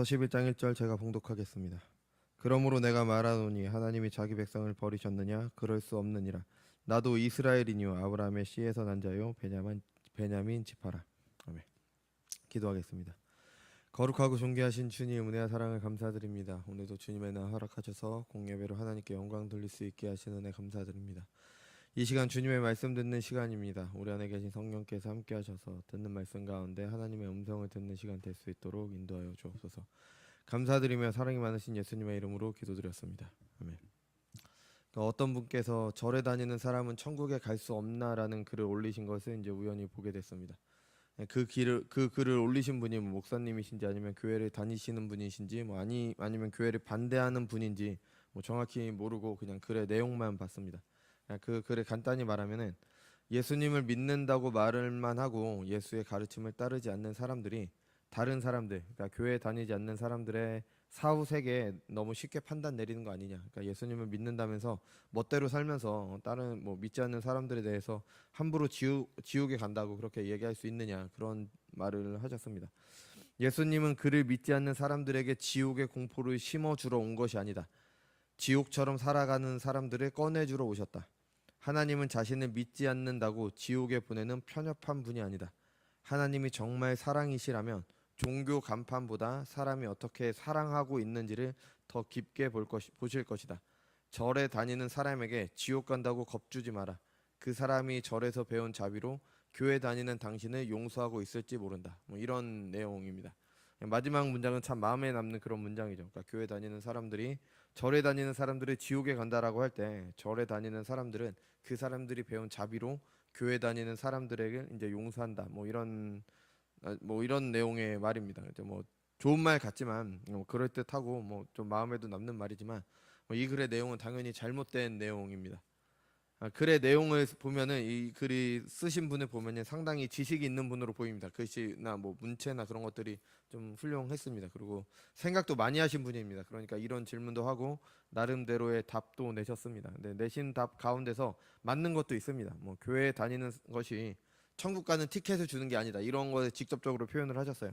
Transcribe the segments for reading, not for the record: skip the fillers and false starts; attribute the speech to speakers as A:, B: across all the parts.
A: 11장 1절 제가 봉독하겠습니다. 그러므로 내가 말하노니 하나님이 자기 백성을 버리셨느냐? 그럴 수 없느니라. 나도 이스라엘이니요 아브라함의 씨에서 난 자요 베냐민 지파라. 아멘. 기도하겠습니다. 거룩하고 존귀하신 주님 은혜와 사랑을 감사드립니다. 오늘도 주님의 날 허락하셔서 공예배로 하나님께 영광 돌릴 수 있게 하시는 은혜 감사드립니다. 이 시간 주님의 말씀 듣는 시간입니다. 우리 안에 계신 성령께서 함께 하셔서 듣는 말씀 가운데 하나님의 음성을 듣는 시간 될 수 있도록 인도하여 주옵소서. 감사드리며 사랑이 많으신 예수님의 이름으로 기도드렸습니다. 아멘. 어떤 분께서 절에 다니는 사람은 천국에 갈 수 없나라는 글을 올리신 것을 이제 우연히 보게 됐습니다. 그 글을 올리신 분이 목사님이신지 아니면 교회를 다니시는 분이신지 아니면 교회를 반대하는 분인지 정확히 모르고 그냥 글의 내용만 봤습니다. 그 글을 간단히 말하면은 예수님을 믿는다고 말을만 하고 예수의 가르침을 따르지 않는 사람들이 다른 사람들, 그러니까 교회에 다니지 않는 사람들의 사후 세계에 너무 쉽게 판단 내리는 거 아니냐. 그러니까 예수님을 믿는다면서 멋대로 살면서 다른 믿지 않는 사람들에 대해서 함부로 지옥에 간다고 그렇게 얘기할 수 있느냐, 그런 말을 하셨습니다. 예수님은 그를 믿지 않는 사람들에게 지옥의 공포를 심어주러 온 것이 아니다. 지옥처럼 살아가는 사람들을 꺼내주러 오셨다. 하나님은 자신을 믿지 않는다고 지옥에 보내는 편협한 분이 아니다. 하나님이 정말 사랑이시라면 종교 간판보다 사람이 어떻게 사랑하고 있는지를 더 깊게 보실 것이다. 절에 다니는 사람에게 지옥 간다고 겁주지 마라. 그 사람이 절에서 배운 자비로 교회 다니는 당신을 용서하고 있을지 모른다. 이런 내용입니다. 마지막 문장은 참 마음에 남는 그런 문장이죠. 그러니까 교회 다니는 사람들이 절에 다니는 사람들을 지옥에 간다라고 할 때 절에 다니는 사람들은 그 사람들이 배운 자비로 교회 다니는 사람들에게 이제 용서한다. 이런 내용의 말입니다. 이제 좋은 말 같지만 그럴 듯하고 좀 마음에도 남는 말이지만 이 글의 내용은 당연히 잘못된 내용입니다. 글의 내용을 보면은 이 글이 쓰신 분을 보면은 상당히 지식이 있는 분으로 보입니다. 글씨나 문체나 그런 것들이 좀 훌륭했습니다. 그리고 생각도 많이 하신 분입니다. 그러니까 이런 질문도 하고 나름대로의 답도 내셨습니다. 근데 내신 답 가운데서 맞는 것도 있습니다. 교회에 다니는 것이 천국 가는 티켓을 주는 게 아니다. 이런 걸 직접적으로 표현을 하셨어요.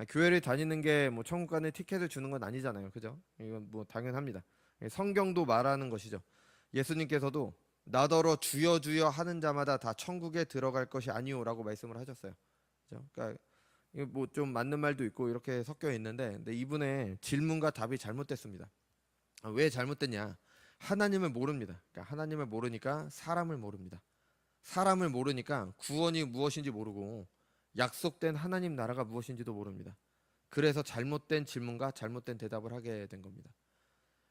A: 교회를 다니는 게 천국 가는 티켓을 주는 건 아니잖아요. 그죠? 이건 당연합니다. 성경도 말하는 것이죠. 예수님께서도 나더러 주여 주여 하는 자마다 다 천국에 들어갈 것이 아니오라고 말씀을 하셨어요. 그죠? 그러니까 좀 맞는 말도 있고 이렇게 섞여 있는데, 근데 이분의 질문과 답이 잘못됐습니다. 왜 잘못됐냐? 하나님을 모릅니다. 그러니까 하나님을 모르니까 사람을 모릅니다. 사람을 모르니까 구원이 무엇인지 모르고 약속된 하나님 나라가 무엇인지도 모릅니다. 그래서 잘못된 질문과 잘못된 대답을 하게 된 겁니다.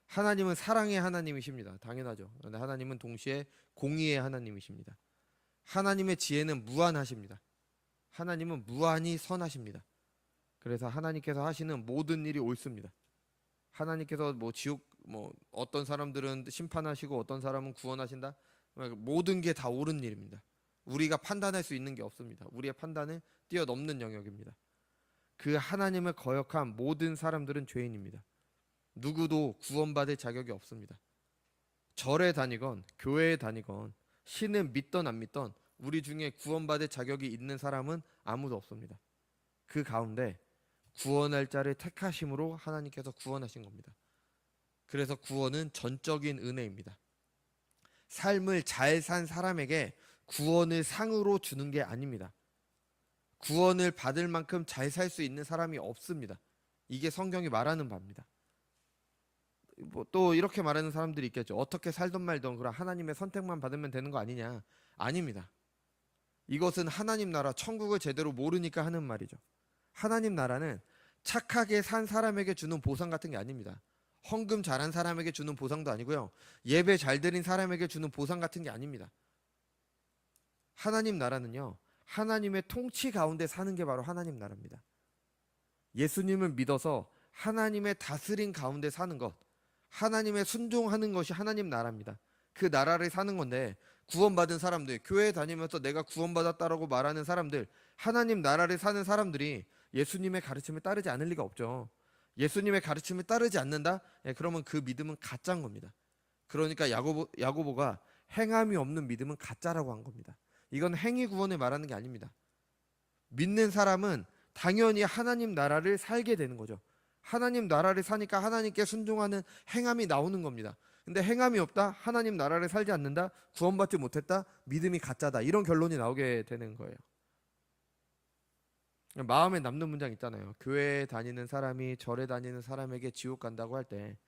A: 하나님은 사랑의 하나님이십니다. 당연하죠. 그런데 하나님은 동시에 공의의 하나님이십니다. 하나님의 지혜는 무한하십니다. 하나님은 무한히 선하십니다. 그래서 하나님께서 하시는 모든 일이 옳습니다. 하나님께서 지옥 어떤 사람들은 심판하시고 어떤 사람은 구원하신다. 모든 게 다 옳은 일입니다. 우리가 판단할 수 있는 게 없습니다. 우리의 판단을 뛰어넘는 영역입니다. 그 하나님을 거역한 모든 사람들은 죄인입니다. 누구도 구원받을 자격이 없습니다. 절에 다니건 교회에 다니건 신을 믿던 안 믿던 우리 중에 구원받을 자격이 있는 사람은 아무도 없습니다. 그 가운데 구원할 자를 택하심으로 하나님께서 구원하신 겁니다. 그래서 구원은 전적인 은혜입니다. 삶을 잘 산 사람에게 구원을 상으로 주는 게 아닙니다. 구원을 받을 만큼 잘 살 수 있는 사람이 없습니다. 이게 성경이 말하는 바입니다. 또 이렇게 말하는 사람들이 있겠죠. 어떻게 살던 말던 그런 하나님의 선택만 받으면 되는 거 아니냐? 아닙니다. 이것은 하나님 나라 천국을 제대로 모르니까 하는 말이죠. 하나님 나라는 착하게 산 사람에게 주는 보상 같은 게 아닙니다. 헌금 잘한 사람에게 주는 보상도 아니고요. 예배 잘 드린 사람에게 주는 보상 같은 게 아닙니다. 하나님 나라는요, 하나님의 통치 가운데 사는 게 바로 하나님 나라입니다. 예수님을 믿어서 하나님의 다스림 가운데 사는 것, 하나님의 순종하는 것이 하나님 나라입니다. 그 나라를 사는 건데 구원받은 사람들, 교회 다니면서 내가 구원받았다라고 말하는 사람들, 하나님 나라를 사는 사람들이 예수님의 가르침을 따르지 않을 리가 없죠. 예수님의 가르침을 따르지 않는다? 그러면 그 믿음은 가짜인 겁니다. 그러니까 야고보가 행함이 없는 믿음은 가짜라고 한 겁니다. 이건 행위 구원을 말하는 게 아닙니다. 믿는 사람은 당연히 하나님 나라를 살게 되는 거죠. 하나님 나라를 사니까 하나님께 순종하는 행함이 나오는 겁니다. 근데 행함이 없다, 하나님 나라를 살지 않는다, 구원받지 못했다, 믿음이 가짜다, 이런 결론이 나오게 되는 거예요. 마음에 남는 문장 있잖아요. 교회에 다니는 사람이 절에 다니는 사람에게 지옥 간다고 할 때,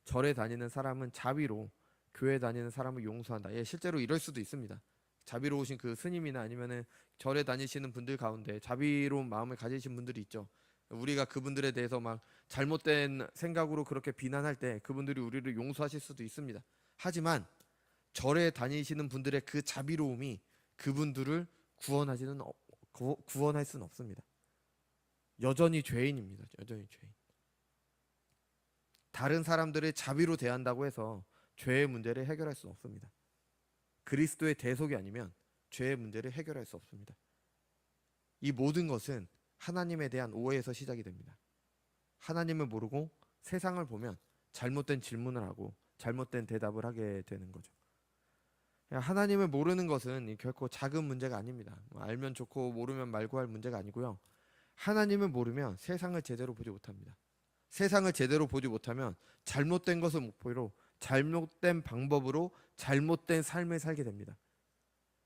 A: 절에 다니는 사람은 자비로 교회 다니는 사람을 용서한다. 예, 실제로 이럴 수도 있습니다. 자비로우신 그 스님이나 아니면은 절에 다니시는 분들 가운데 자비로운 마음을 가지신 분들이 있죠. 우리가 그분들에 대해서 막 잘못된 생각으로 그렇게 비난할 때 그분들이 우리를 용서하실 수도 있습니다. 하지만 절에 다니시는 분들의 그 자비로움이 그분들을 구원할 수는 없습니다. 여전히 죄인입니다. 여전히 죄인. 다른 사람들을 자비로 대한다고 해서 죄의 문제를 해결할 수는 없습니다. 그리스도의 대속이 아니면 죄의 문제를 해결할 수 없습니다. 이 모든 것은 하나님에 대한 오해에서 시작이 됩니다. 하나님을 모르고 세상을 보면 잘못된 질문을 하고 잘못된 대답을 하게 되는 거죠. 하나님을 모르는 것은 결코 작은 문제가 아닙니다. 알면 좋고 모르면 말고 할 문제가 아니고요. 하나님을 모르면 세상을 제대로 보지 못합니다. 세상을 제대로 보지 못하면 잘못된 것을 목표로 잘못된 방법으로 잘못된 삶을 살게 됩니다.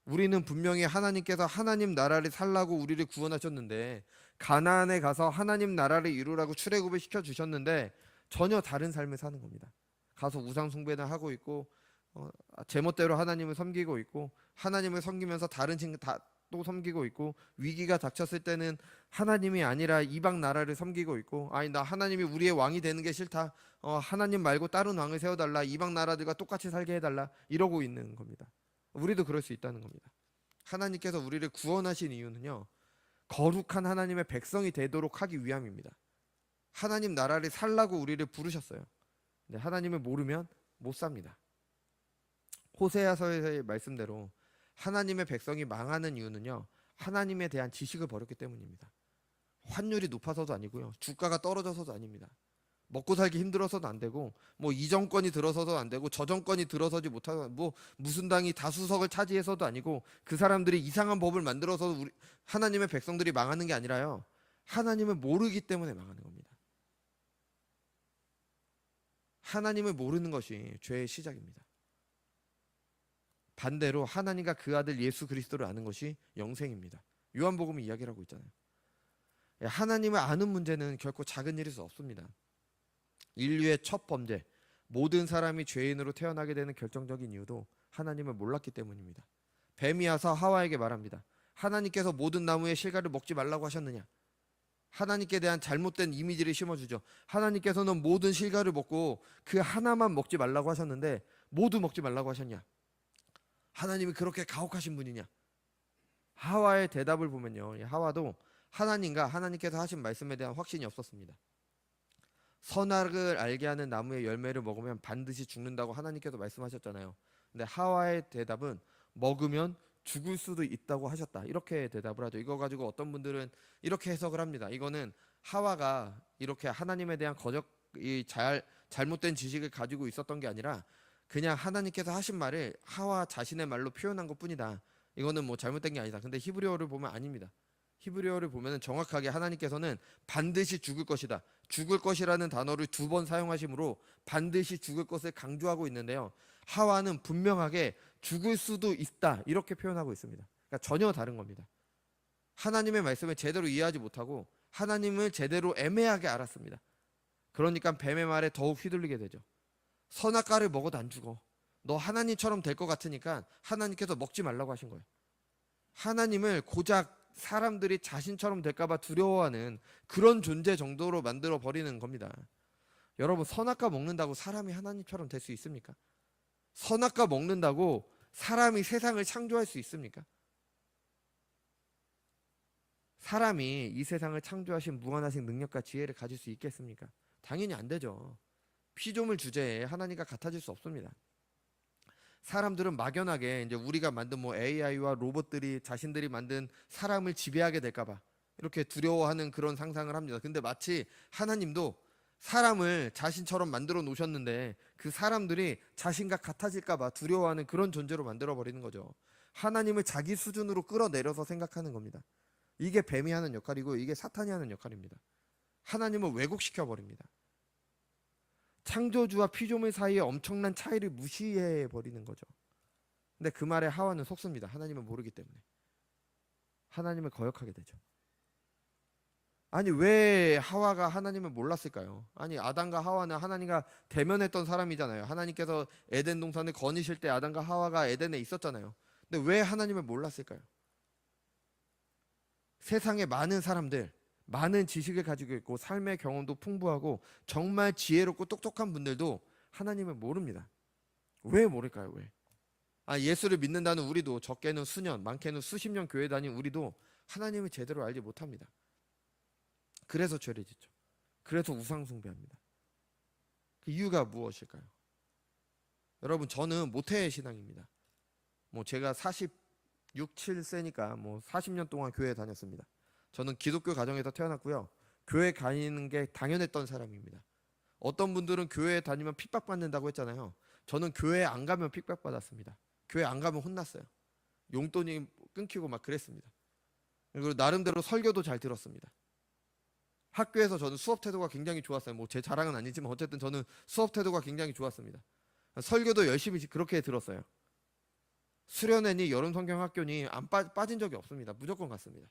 A: 우리는 분명히 하나님께서 하나님 나라를 살라고 우리를 구원하셨는데, 가나안에 가서 하나님 나라를 이루라고 출애굽을 시켜주셨는데 전혀 다른 삶을 사는 겁니다. 가서 우상 숭배를 하고 있고 제멋대로 하나님을 섬기고 있고, 하나님을 섬기면서 다른 친구 또 섬기고 있고, 위기가 닥쳤을 때는 하나님이 아니라 이방 나라를 섬기고 있고, 아니 나 하나님이 우리의 왕이 되는 게 싫다, 하나님 말고 다른 왕을 세워달라, 이방 나라들과 똑같이 살게 해달라, 이러고 있는 겁니다. 우리도 그럴 수 있다는 겁니다. 하나님께서 우리를 구원하신 이유는요, 거룩한 하나님의 백성이 되도록 하기 위함입니다. 하나님 나라를 살라고 우리를 부르셨어요. 근데 하나님을 모르면 못 삽니다. 호세아서의 말씀대로 하나님의 백성이 망하는 이유는요, 하나님에 대한 지식을 버렸기 때문입니다. 환율이 높아서도 아니고요, 주가가 떨어져서도 아닙니다. 먹고 살기 힘들어서도 안 되고, 뭐 이 정권이 들어서도 안 되고, 저 정권이 들어서지 못하고, 뭐 무슨 당이 다수석을 차지해서도 아니고, 그 사람들이 이상한 법을 만들어서 우리 하나님의 백성들이 망하는 게 아니라요, 하나님을 모르기 때문에 망하는 겁니다. 하나님을 모르는 것이 죄의 시작입니다. 반대로 하나님과 그 아들 예수 그리스도를 아는 것이 영생입니다. 요한복음이 이야기를 하고 있잖아요. 하나님을 아는 문제는 결코 작은 일일 수 없습니다. 인류의 첫 범죄, 모든 사람이 죄인으로 태어나게 되는 결정적인 이유도 하나님을 몰랐기 때문입니다. 뱀이 와서 하와에게 말합니다. 하나님께서 모든 나무의 실과를 먹지 말라고 하셨느냐? 하나님께 대한 잘못된 이미지를 심어주죠. 하나님께서는 모든 실과를 먹고 그 하나만 먹지 말라고 하셨는데 모두 먹지 말라고 하셨냐? 하나님이 그렇게 가혹하신 분이냐? 하와의 대답을 보면요, 하와도 하나님과 하나님께서 하신 말씀에 대한 확신이 없었습니다. 선악을 알게 하는 나무의 열매를 먹으면 반드시 죽는다고 하나님께서 말씀하셨잖아요. 근데 하와의 대답은 먹으면 죽을 수도 있다고 하셨다, 이렇게 대답을 하죠. 이거 가지고 어떤 분들은 이렇게 해석을 합니다. 이거는 하와가 이렇게 하나님에 대한 잘못된 지식을 가지고 있었던 게 아니라 그냥 하나님께서 하신 말을 하와 자신의 말로 표현한 것뿐이다. 이거는 뭐 잘못된 게 아니다. 근데 히브리어를 보면 아닙니다. 히브리어를 보면 정확하게 하나님께서는 반드시 죽을 것이다, 죽을 것이라는 단어를 2번 사용하시므로 반드시 죽을 것을 강조하고 있는데요, 하와는 분명하게 죽을 수도 있다, 이렇게 표현하고 있습니다. 그러니까 전혀 다른 겁니다. 하나님의 말씀을 제대로 이해하지 못하고 하나님을 제대로 애매하게 알았습니다. 그러니까 뱀의 말에 더욱 휘둘리게 되죠. 선악과를 먹어도 안 죽어, 너 하나님처럼 될 것 같으니까 하나님께서 먹지 말라고 하신 거예요. 하나님을 고작 사람들이 자신처럼 될까봐 두려워하는 그런 존재 정도로 만들어 버리는 겁니다. 여러분, 선악과 먹는다고 사람이 하나님처럼 될 수 있습니까? 선악과 먹는다고 사람이 세상을 창조할 수 있습니까? 사람이 이 세상을 창조하신 무한하신 능력과 지혜를 가질 수 있겠습니까? 당연히 안 되죠. 피조물 주제에 하나님과 같아질 수 없습니다. 사람들은 막연하게 이제 우리가 만든 뭐 AI와 로봇들이 자신들이 만든 사람을 지배하게 될까봐 이렇게 두려워하는 그런 상상을 합니다. 근데 마치 하나님도 사람을 자신처럼 만들어 놓으셨는데 그 사람들이 자신과 같아질까봐 두려워하는 그런 존재로 만들어 버리는 거죠. 하나님을 자기 수준으로 끌어내려서 생각하는 겁니다. 이게 뱀이 하는 역할이고 이게 사탄이 하는 역할입니다. 하나님을 왜곡시켜 버립니다. 창조주와 피조물 사이에 엄청난 차이를 무시해 버리는 거죠. 근데 그 말에 하와는 속습니다. 하나님을 모르기 때문에. 하나님을 거역하게 되죠. 아니 왜 하와가 하나님을 몰랐을까요? 아니 아담과 하와는 하나님과 대면했던 사람이잖아요. 하나님께서 에덴 동산을 거니실 때 아담과 하와가 에덴에 있었잖아요. 근데 왜 하나님을 몰랐을까요? 세상에 많은 사람들, 많은 지식을 가지고 있고 삶의 경험도 풍부하고 정말 지혜롭고 똑똑한 분들도 하나님을 모릅니다. 왜 모를까요? 왜? 예수를 믿는다는 우리도 적게는 수년, 많게는 수십 년 교회 다닌 우리도 하나님을 제대로 알지 못합니다. 그래서 죄를 짓죠. 그래서 우상 숭배합니다. 그 이유가 무엇일까요? 여러분 저는 모태 신앙입니다. 제가 46, 7세니까 40년 동안 교회에 다녔습니다. 저는 기독교 가정에서 태어났고요. 교회 다니는 게 당연했던 사람입니다. 어떤 분들은 교회에 다니면 핍박받는다고 했잖아요. 저는 교회 안 가면 핍박받았습니다. 교회 안 가면 혼났어요. 용돈이 끊기고 막 그랬습니다. 그리고 나름대로 설교도 잘 들었습니다. 학교에서 저는 수업 태도가 굉장히 좋았어요. 제 자랑은 아니지만 어쨌든 저는 수업 태도가 굉장히 좋았습니다. 설교도 열심히 그렇게 들었어요. 수련회니 여름 성경 학교니 안 빠진 적이 없습니다. 무조건 갔습니다.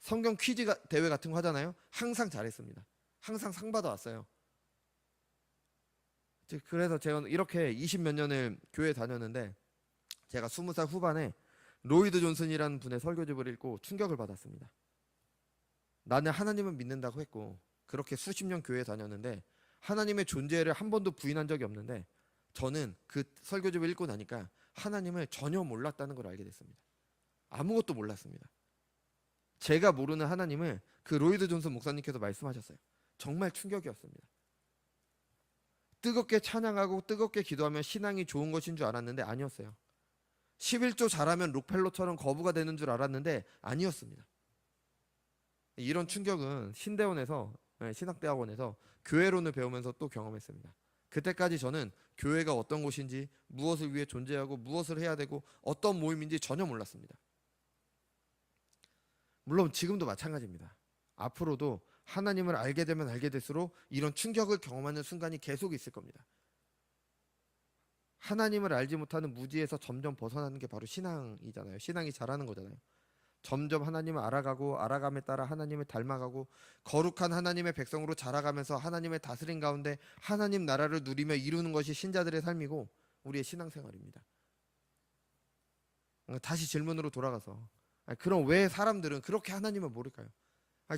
A: 성경 퀴즈 대회 같은 거 하잖아요. 항상 잘했습니다. 항상 상 받아왔어요. 그래서 제가 이렇게 20몇 년을 교회 다녔는데 제가 20살 후반에 로이드 존슨이라는 분의 설교집을 읽고 충격을 받았습니다. 나는 하나님을 믿는다고 했고 그렇게 수십 년 교회에 다녔는데 하나님의 존재를 한 번도 부인한 적이 없는데 저는 그 설교집을 읽고 나니까 하나님을 전혀 몰랐다는 걸 알게 됐습니다. 아무것도 몰랐습니다. 제가 모르는 하나님을 그 로이드 존슨 목사님께서 말씀하셨어요. 정말 충격이었습니다. 뜨겁게 찬양하고 뜨겁게 기도하면 신앙이 좋은 것인 줄 알았는데 아니었어요. 11조 잘하면 록펠러처럼 거부가 되는 줄 알았는데 아니었습니다. 이런 충격은 신대원에서 신학대학원에서 교회론을 배우면서 또 경험했습니다. 그때까지 저는 교회가 어떤 곳인지 무엇을 위해 존재하고 무엇을 해야 되고 어떤 모임인지 전혀 몰랐습니다. 물론 지금도 마찬가지입니다. 앞으로도 하나님을 알게 되면 알게 될수록 이런 충격을 경험하는 순간이 계속 있을 겁니다. 하나님을 알지 못하는 무지에서 점점 벗어나는 게 바로 신앙이잖아요. 신앙이 자라는 거잖아요. 점점 하나님을 알아가고 알아감에 따라 하나님을 닮아가고 거룩한 하나님의 백성으로 자라가면서 하나님의 다스림 가운데 하나님 나라를 누리며 이루는 것이 신자들의 삶이고 우리의 신앙생활입니다. 다시 질문으로 돌아가서 그럼 왜 사람들은 그렇게 하나님을 모를까요?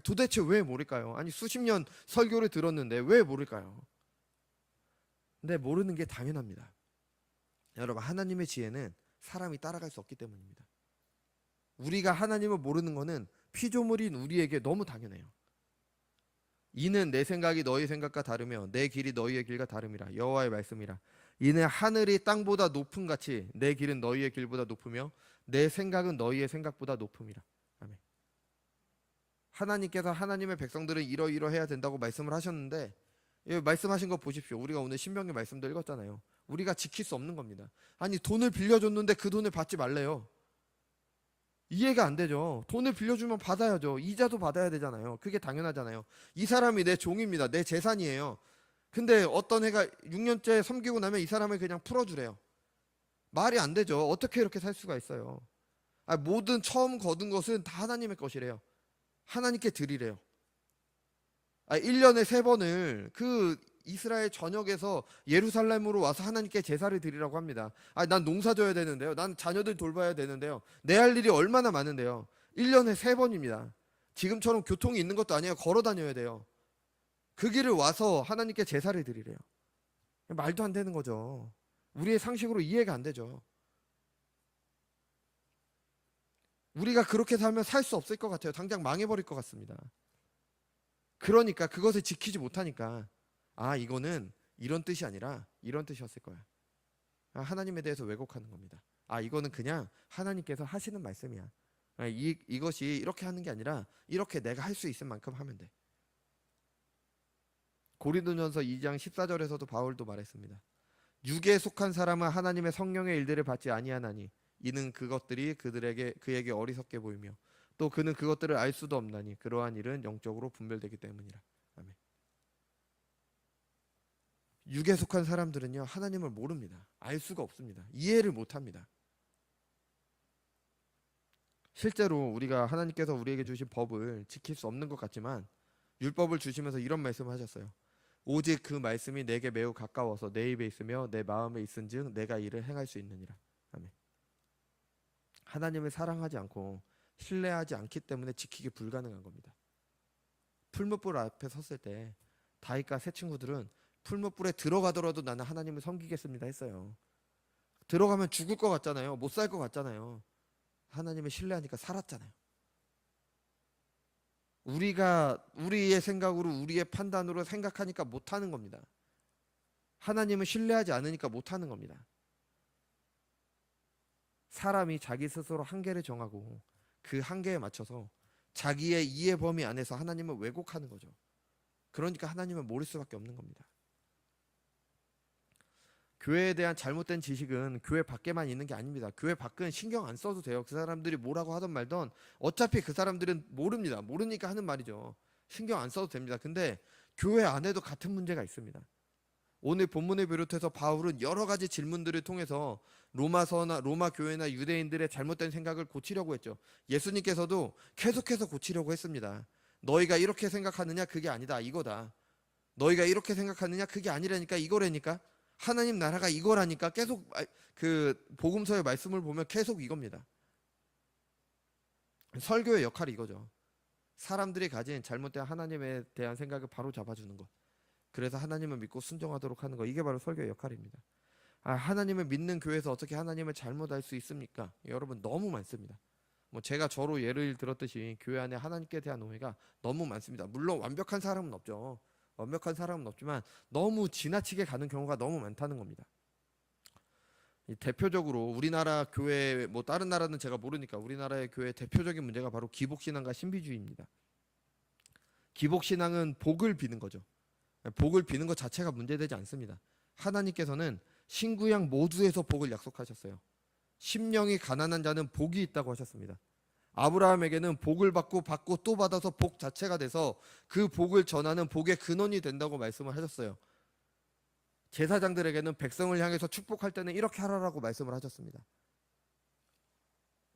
A: 도대체 왜 모를까요? 수십 년 설교를 들었는데 왜 모를까요? 근데 모르는 게 당연합니다. 여러분 하나님의 지혜는 사람이 따라갈 수 없기 때문입니다. 우리가 하나님을 모르는 것은 피조물인 우리에게 너무 당연해요. 이는 내 생각이 너희 생각과 다르며 내 길이 너희의 길과 다름이라. 여호와의 말씀이라. 이는 하늘이 땅보다 높음 같이 내 길은 너희의 길보다 높으며 내 생각은 너희의 생각보다 높음이라. 아멘. 하나님께서 하나님의 백성들은 이러이러해야 된다고 말씀을 하셨는데 말씀하신 거 보십시오. 우리가 오늘 신명기 말씀도 읽었잖아요. 우리가 지킬 수 없는 겁니다. 돈을 빌려줬는데 그 돈을 받지 말래요. 이해가 안 되죠. 돈을 빌려주면 받아야죠. 이자도 받아야 되잖아요. 그게 당연하잖아요. 이 사람이 내 종입니다. 내 재산이에요. 근데 어떤 애가 6년째 섬기고 나면 이 사람을 그냥 풀어주래요. 말이 안 되죠. 어떻게 이렇게 살 수가 있어요. 모든 처음 거둔 것은 다 하나님의 것이래요. 하나님께 드리래요. 1년에 3번을 그 이스라엘 전역에서 예루살렘으로 와서 하나님께 제사를 드리라고 합니다. 난 농사 져야 되는데요. 난 자녀들 돌봐야 되는데요. 내 할 일이 얼마나 많은데요. 1년에 3번입니다. 지금처럼 교통이 있는 것도 아니에요. 걸어 다녀야 돼요. 그 길을 와서 하나님께 제사를 드리래요. 말도 안 되는 거죠. 우리의 상식으로 이해가 안 되죠. 우리가 그렇게 살면 살 수 없을 것 같아요. 당장 망해버릴 것 같습니다. 그러니까 그것을 지키지 못하니까 이거는 이런 뜻이 아니라 이런 뜻이었을 거야. 하나님에 대해서 왜곡하는 겁니다. 이거는 그냥 하나님께서 하시는 말씀이야. 이것이 이렇게 하는 게 아니라 이렇게 내가 할 수 있을 만큼 하면 돼. 고린도전서 2장 14절에서도 바울도 말했습니다. 육에 속한 사람은 하나님의 성령의 일들을 받지 아니하나니 이는 그것들이 그에게 어리석게 보이며 또 그는 그것들을 알 수도 없나니 그러한 일은 영적으로 분별되기 때문이라. 아멘. 육에 속한 사람들은요 하나님을 모릅니다. 알 수가 없습니다. 이해를 못합니다. 실제로 우리가 하나님께서 우리에게 주신 법을 지킬 수 없는 것 같지만 율법을 주시면서 이런 말씀을 하셨어요. 오직 그 말씀이 내게 매우 가까워서 내 입에 있으며 내 마음에 있은즉 내가 이를 행할 수 있느니라. 아멘. 하나님을 사랑하지 않고 신뢰하지 않기 때문에 지키기 불가능한 겁니다. 풀무불 앞에 섰을 때 다윗과 세 친구들은 풀무불에 들어가더라도 나는 하나님을 섬기겠습니다 했어요. 들어가면 죽을 것 같잖아요. 못 살 것 같잖아요. 하나님을 신뢰하니까 살았잖아요. 우리가 우리의 생각으로 우리의 판단으로 생각하니까 못하는 겁니다. 하나님을 신뢰하지 않으니까 못하는 겁니다. 사람이 자기 스스로 한계를 정하고 그 한계에 맞춰서 자기의 이해 범위 안에서 하나님을 왜곡하는 거죠. 그러니까 하나님을 모를 수밖에 없는 겁니다. 교회에 대한 잘못된 지식은 교회 밖에만 있는 게 아닙니다. 교회 밖은 신경 안 써도 돼요. 그 사람들이 뭐라고 하든 말든 어차피 그 사람들은 모릅니다. 모르니까 하는 말이죠. 신경 안 써도 됩니다. 근데 교회 안에도 같은 문제가 있습니다. 오늘 본문을 비롯해서 바울은 여러 가지 질문들을 통해서 로마서나 로마 교회나 유대인들의 잘못된 생각을 고치려고 했죠. 예수님께서도 계속해서 고치려고 했습니다. 너희가 이렇게 생각하느냐 그게 아니다 이거다. 너희가 이렇게 생각하느냐 그게 아니라니까 이거라니까. 하나님 나라가 이거라니까. 계속 그 복음서의 말씀을 보면 계속 이겁니다. 설교의 역할이 이거죠. 사람들이 가진 잘못된 하나님에 대한 생각을 바로 잡아주는 것. 그래서 하나님을 믿고 순종하도록 하는 것. 이게 바로 설교의 역할입니다. 하나님을 믿는 교회에서 어떻게 하나님을 잘못 알 수 있습니까? 여러분 너무 많습니다. 뭐 제가 저로 예를 들었듯이 교회 안에 하나님께 대한 오해가 너무 많습니다. 물론 완벽한 사람은 없죠. 완벽한 사람은 없지만 너무 지나치게 가는 경우가 너무 많다는 겁니다. 대표적으로 우리나라 교회, 뭐 다른 나라는 제가 모르니까 우리나라의 교회 대표적인 문제가 바로 기복신앙과 신비주의입니다. 기복신앙은 복을 비는 거죠. 복을 비는 것 자체가 문제되지 않습니다. 하나님께서는 신구약 모두에서 복을 약속하셨어요. 심령이 가난한 자는 복이 있다고 하셨습니다. 아브라함에게는 복을 받고 또 받아서 복 자체가 돼서 그 복을 전하는 복의 근원이 된다고 말씀을 하셨어요. 제사장들에게는 백성을 향해서 축복할 때는 이렇게 하라라고 말씀을 하셨습니다.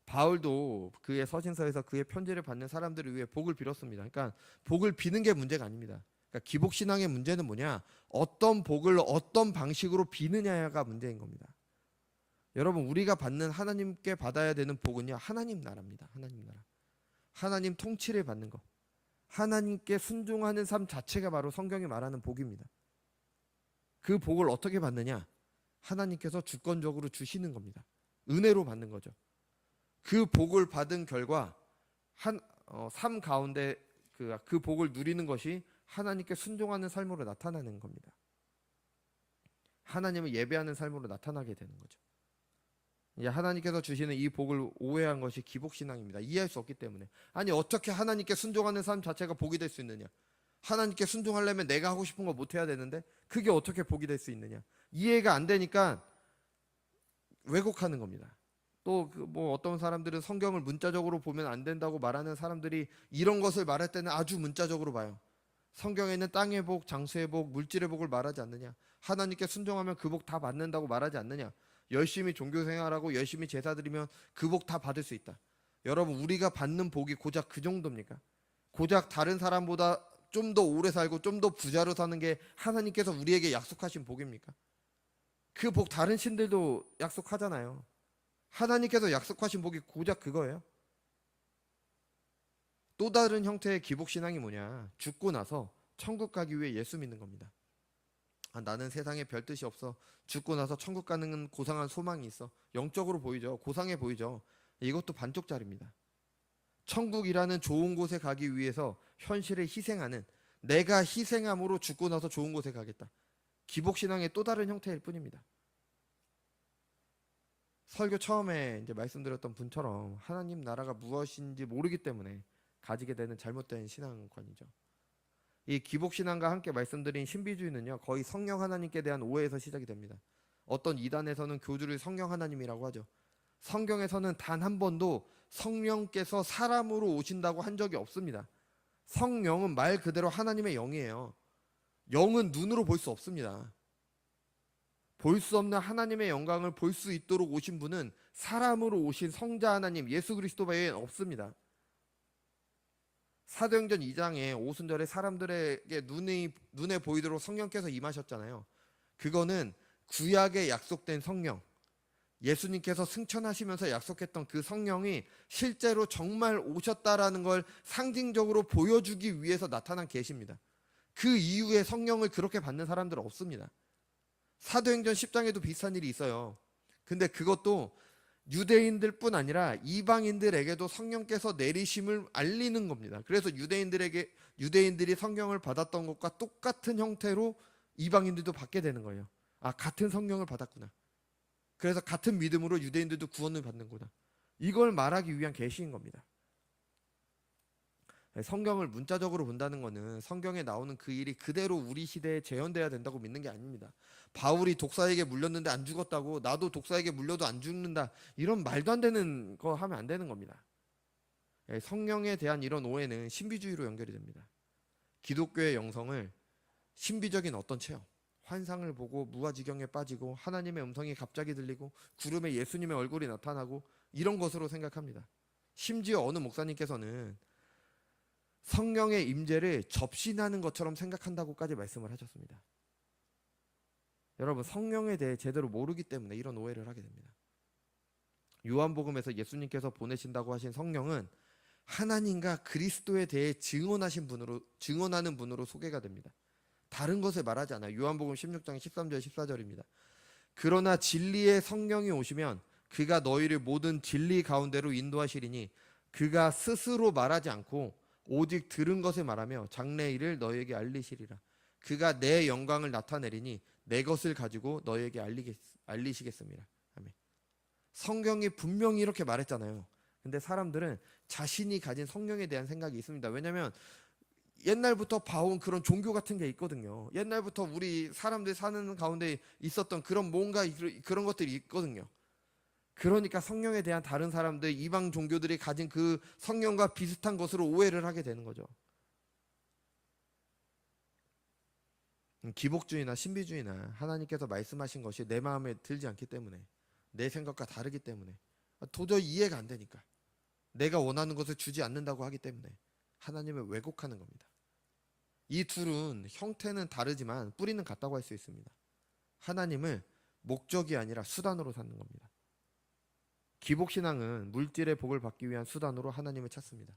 A: 바울도 그의 서신서에서 그의 편지를 받는 사람들을 위해 복을 빌었습니다. 그러니까 복을 비는 게 문제가 아닙니다. 그러니까 기복신앙의 문제는 뭐냐? 어떤 복을 어떤 방식으로 비느냐가 문제인 겁니다. 여러분 우리가 받는 하나님께 받아야 되는 복은요 하나님 나라입니다. 하나님 나라. 하나님 통치를 받는 것. 하나님께 순종하는 삶 자체가 바로 성경이 말하는 복입니다. 그 복을 어떻게 받느냐? 하나님께서 주권적으로 주시는 겁니다. 은혜로 받는 거죠. 그 복을 받은 결과 삶 가운데 그 복을 누리는 것이 하나님께 순종하는 삶으로 나타나는 겁니다. 하나님을 예배하는 삶으로 나타나게 되는 거죠. 하나님께서 주시는 이 복을 오해한 것이 기복신앙입니다. 이해할 수 없기 때문에. 아니 어떻게 하나님께 순종하는 삶 자체가 복이 될 수 있느냐? 하나님께 순종하려면 내가 하고 싶은 거 못 해야 되는데 그게 어떻게 복이 될 수 있느냐? 이해가 안 되니까 왜곡하는 겁니다. 또 뭐 어떤 사람들은 성경을 문자적으로 보면 안 된다고 말하는 사람들이 이런 것을 말할 때는 아주 문자적으로 봐요. 성경에는 땅의 복, 장수의 복, 물질의 복을 말하지 않느냐? 하나님께 순종하면 그 복 다 받는다고 말하지 않느냐? 열심히 종교 생활하고 열심히 제사 드리면 그 복 다 받을 수 있다. 여러분 우리가 받는 복이 고작 그 정도입니까? 고작 다른 사람보다 좀 더 오래 살고 좀 더 부자로 사는 게 하나님께서 우리에게 약속하신 복입니까? 그 복 다른 신들도 약속하잖아요. 하나님께서 약속하신 복이 고작 그거예요. 또 다른 형태의 기복신앙이 뭐냐? 죽고 나서 천국 가기 위해 예수 믿는 겁니다. 나는 세상에 별 뜻이 없어. 죽고 나서 천국 가는 고상한 소망이 있어. 영적으로 보이죠. 고상해 보이죠. 이것도 반쪽짜리입니다. 천국이라는 좋은 곳에 가기 위해서 현실을 희생하는, 내가 희생함으로 죽고 나서 좋은 곳에 가겠다. 기복신앙의 또 다른 형태일 뿐입니다. 설교 처음에 이제 말씀드렸던 분처럼 하나님 나라가 무엇인지 모르기 때문에 가지게 되는 잘못된 신앙관이죠. 이 기복신앙과 함께 말씀드린 신비주의는요 거의 성령 하나님께 대한 오해에서 시작이 됩니다. 어떤 이단에서는 교주를 성령 하나님이라고 하죠. 성경에서는 단 한 번도 성령께서 사람으로 오신다고 한 적이 없습니다. 성령은 말 그대로 하나님의 영이에요. 영은 눈으로 볼 수 없습니다. 볼 수 없는 하나님의 영광을 볼 수 있도록 오신 분은 사람으로 오신 성자 하나님 예수 그리스도 외에는 없습니다. 사도행전 2장에 오순절에 사람들에게 눈에 보이도록 성령께서 임하셨잖아요. 그거는 구약에 약속된 성령, 예수님께서 승천하시면서 약속했던 그 성령이 실제로 정말 오셨다라는 걸 상징적으로 보여주기 위해서 나타난 계시입니다. 그 이후에 성령을 그렇게 받는 사람들은 없습니다. 사도행전 10장에도 비슷한 일이 있어요. 근데 그것도 유대인들뿐 아니라 이방인들에게도 성령께서 내리심을 알리는 겁니다. 그래서 유대인들이 성령을 받았던 것과 똑같은 형태로 이방인들도 받게 되는 거예요. 아, 같은 성령을 받았구나. 그래서 같은 믿음으로 유대인들도 구원을 받는구나. 이걸 말하기 위한 계시인 겁니다. 성경을 문자적으로 본다는 것은 성경에 나오는 그 일이 그대로 우리 시대에 재현돼야 된다고 믿는 게 아닙니다. 바울이 독사에게 물렸는데 안 죽었다고 나도 독사에게 물려도 안 죽는다, 이런 말도 안 되는 거 하면 안 되는 겁니다. 성령에 대한 이런 오해는 신비주의로 연결이 됩니다. 기독교의 영성을 신비적인 어떤 체험, 환상을 보고 무아지경에 빠지고 하나님의 음성이 갑자기 들리고 구름에 예수님의 얼굴이 나타나고 이런 것으로 생각합니다. 심지어 어느 목사님께서는 성령의 임재를 접신하는 것처럼 생각한다고까지 말씀을 하셨습니다. 여러분, 성령에 대해 제대로 모르기 때문에 이런 오해를 하게 됩니다. 요한복음에서 예수님께서 보내신다고 하신 성령은 하나님과 그리스도에 대해 증언하는 분으로 소개가 됩니다. 다른 것을 말하지 않아요. 요한복음 16장 13절 14절입니다. 그러나 진리의 성령이 오시면 그가 너희를 모든 진리 가운데로 인도하시리니 그가 스스로 말하지 않고 오직 들은 것을 말하며 장래일을 너희에게 알리시리라. 그가 내 영광을 나타내리니 내 것을 가지고 너희에게 알리시겠습니다. 아멘. 성경이 분명히 이렇게 말했잖아요. 근데 사람들은 자신이 가진 성령에 대한 생각이 있습니다. 왜냐하면 옛날부터 봐온 그런 종교 같은 게 있거든요. 옛날부터 우리 사람들 사는 가운데 있었던 그런 뭔가 그런 것들이 있거든요. 그러니까 성령에 대한 다른 사람들, 이방 종교들이 가진 그 성령과 비슷한 것으로 오해를 하게 되는 거죠. 기복주의나 신비주의나 하나님께서 말씀하신 것이 내 마음에 들지 않기 때문에, 내 생각과 다르기 때문에, 도저히 이해가 안 되니까, 내가 원하는 것을 주지 않는다고 하기 때문에 하나님을 왜곡하는 겁니다. 이 둘은 형태는 다르지만 뿌리는 같다고 할 수 있습니다. 하나님을 목적이 아니라 수단으로 삼는 겁니다. 기복신앙은 물질의 복을 받기 위한 수단으로 하나님을 찾습니다.